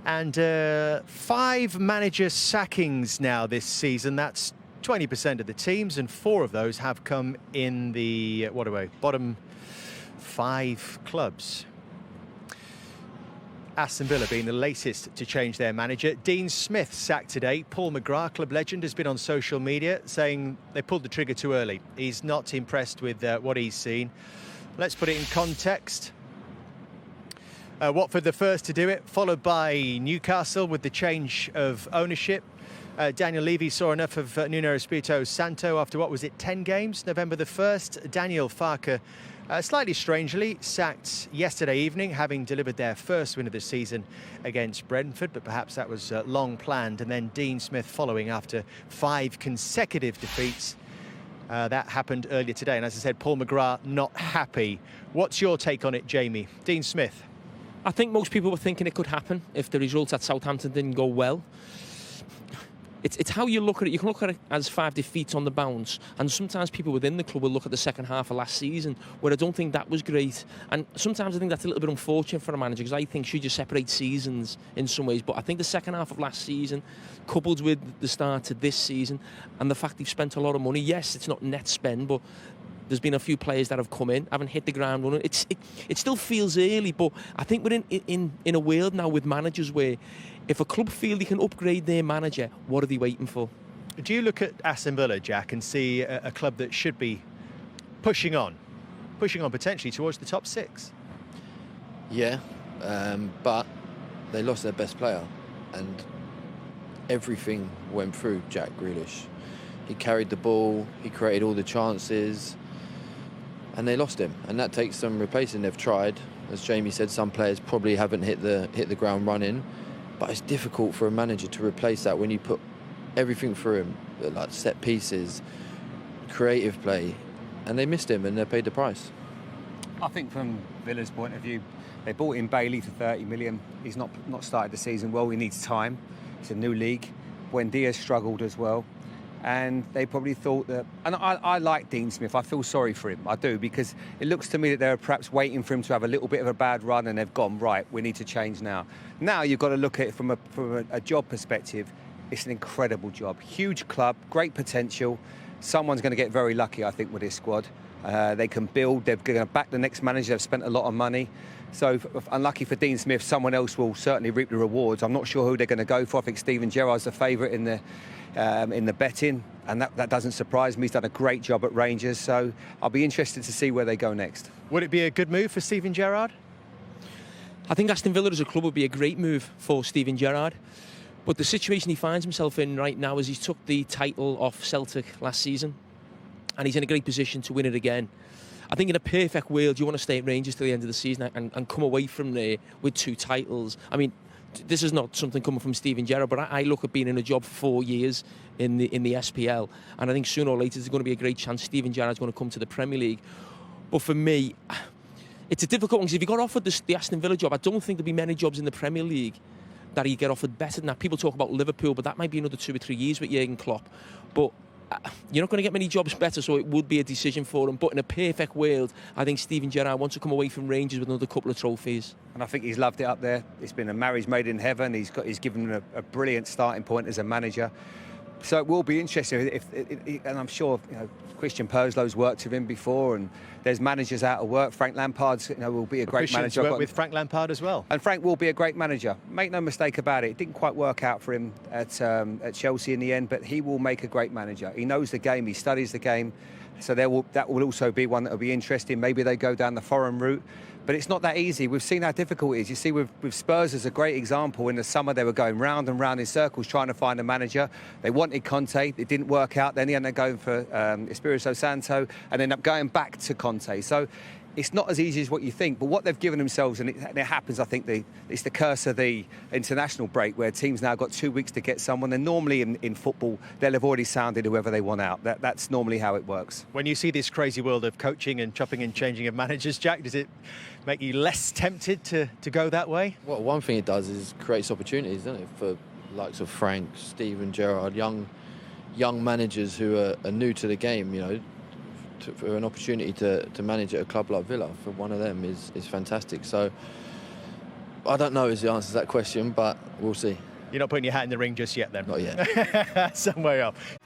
And 5 manager sackings now this season. That's 20% of the teams, and 4 of those have come in the bottom 5 clubs. Aston Villa being the latest to change their manager. Dean Smith sacked today. Paul McGrath, club legend, has been on social media saying they pulled the trigger too early. He's not impressed with what he's seen. Let's put it in context. Watford the first to do it, followed by Newcastle with the change of ownership. Daniel Levy saw enough of Nuno Espirito Santo after, 10 games? November the 1st. Daniel Farke, slightly strangely, sacked yesterday evening, having delivered their first win of the season against Brentford, but perhaps that was long planned. And then Dean Smith following after 5 consecutive defeats. That happened earlier today. And as I said, Paul McGrath not happy. What's your take on it, Jamie? Dean Smith. I think most people were thinking it could happen if the results at Southampton didn't go well. It's how you look at it. You can look at it as 5 defeats on the bounce, and sometimes people within the club will look at the second half of last season, where I don't think that was great. And sometimes I think that's a little bit unfortunate for a manager, because I think should you separate seasons in some ways. But I think the second half of last season, coupled with the start to this season, and the fact they've spent a lot of money, yes, it's not net spend, but there's been a few players that have come in, haven't hit the ground running. It still feels early, but I think we're in a world now with managers where if a club feel they can upgrade their manager, what are they waiting for? Do you look at Aston Villa, Jack, and see a club that should be pushing on potentially towards the top 6? Yeah, but they lost their best player, and everything went through Jack Grealish. He carried the ball, he created all the chances, and they lost him, and that takes some replacing. They've tried, as Jamie said, some players probably haven't hit the ground running, but it's difficult for a manager to replace that when you put everything through him, like set pieces, creative play, and they missed him and they paid the price. I think from Villa's point of view, they bought in Bailey for 30 million. He's not started the season well. He needs time. It's a new league. Buendia's struggled as well. And they probably thought that... And I like Dean Smith. I feel sorry for him. I do, because it looks to me that they're perhaps waiting for him to have a little bit of a bad run, and they've gone, right, we need to change now. Now you've got to look at it from a job perspective. It's an incredible job. Huge club, great potential. Someone's going to get very lucky, I think, with this squad. They can build. They're going to back the next manager. They've spent a lot of money. So, unlucky for Dean Smith, someone else will certainly reap the rewards. I'm not sure who they're going to go for. I think Steven Gerrard's the favourite in the betting, and that doesn't surprise me. He's done a great job at Rangers, so I'll be interested to see where they go next. Would it be a good move for Steven Gerrard? I think Aston Villa as a club would be a great move for Steven Gerrard. But the situation he finds himself in right now is he's took the title off Celtic last season, and he's in a great position to win it again. I think in a perfect world, you want to stay at Rangers till the end of the season and come away from there with 2 titles. I mean, this is not something coming from Steven Gerrard, but I look at being in a job for 4 years in the SPL, and I think sooner or later there's going to be a great chance Steven Gerrard's going to come to the Premier League. But for me, it's a difficult one, because if he got offered the Aston Villa job, I don't think there'll be many jobs in the Premier League that he'd get offered better than that. People talk about Liverpool, but that might be another 2 or 3 years with Jurgen Klopp. But you're not going to get many jobs better, so it would be a decision for him. But in a perfect world, I think Steven Gerrard wants to come away from Rangers with another couple of trophies. And I think he's loved it up there. It's been a marriage made in heaven. He's given him a brilliant starting point as a manager. So it will be interesting. And I'm sure Christian Perslow's worked with him before, and there's managers out of work. Frank Lampard's will be a great manager. Worked with Frank Lampard as well. And Frank will be a great manager. Make no mistake about it. It didn't quite work out for him at Chelsea in the end, but he will make a great manager. He knows the game. He studies the game. So that will also be one that will be interesting. Maybe they go down the foreign route. But it's not that easy. We've seen how difficult it is. You see, with Spurs as a great example, in the summer they were going round and round in circles trying to find a manager. They wanted Conte. It didn't work out. Then they ended up going for Espirito Santo and ended up going back to Conte. So it's not as easy as what you think. But what they've given themselves, and it happens, I think, it's the curse of the international break, where teams now got 2 weeks to get someone. And normally in football, they'll have already sounded whoever they want out. That's normally how it works. When you see this crazy world of coaching and chopping and changing of managers, Jack, does it make you less tempted to go that way? Well, one thing it does is creates opportunities, doesn't it, for likes of Frank, Steven Gerrard, young managers who are new to the game, for an opportunity to manage at a club like Villa, for one of them is fantastic. So I don't know is the answer to that question, but we'll see. You're not putting your hat in the ring just yet then? Not yet. Somewhere off.